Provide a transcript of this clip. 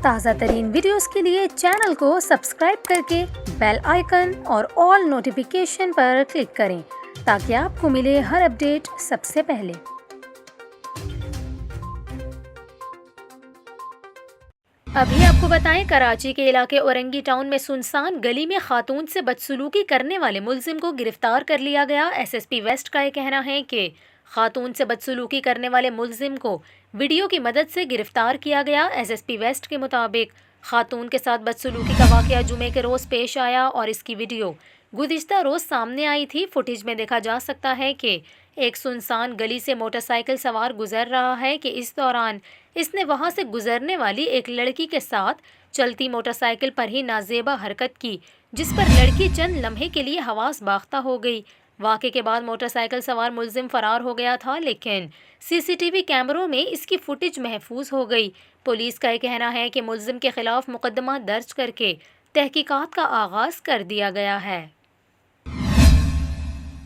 تازہ ترین ویڈیوز کے لیے چینل کو سبسکرائب کر کے بیل آئیکن اور آل نوٹیفیکیشن پر کلک کریں تاکہ آپ کو ملے ہر اپڈیٹ سب سے پہلے۔ ابھی آپ کو بتائیں، کراچی کے علاقے اورنگی ٹاؤن میں سنسان گلی میں خاتون سے بدسلوکی کرنے والے ملزم کو گرفتار کر لیا گیا۔ ایس ایس پی ویسٹ کا یہ کہنا ہے کہ خاتون سے بدسلوکی کرنے والے ملزم کو ویڈیو کی مدد سے گرفتار کیا گیا۔ ایس ایس پی ویسٹ کے مطابق خاتون کے ساتھ بدسلوکی کا واقعہ جمعے کے روز پیش آیا اور اس کی ویڈیو گزشتہ روز سامنے آئی تھی۔ فوٹیج میں دیکھا جا سکتا ہے کہ ایک سنسان گلی سے موٹر سائیکل سوار گزر رہا ہے کہ اس دوران اس نے وہاں سے گزرنے والی ایک لڑکی کے ساتھ چلتی موٹر سائیکل پر ہی نازیبا حرکت کی، جس پر لڑکی چند لمحے کے لیے حواس باختہ ہو گئی۔ واقعے کے بعد موٹر سائیکل سوار ملزم فرار ہو گیا تھا، لیکن سی سی ٹی وی کیمروں میں اس کی فوٹیج محفوظ ہو گئی۔ پولیس کا یہ کہنا ہے کہ ملزم کے خلاف مقدمہ درج کر کے تحقیقات کا آغاز کر دیا گیا ہے۔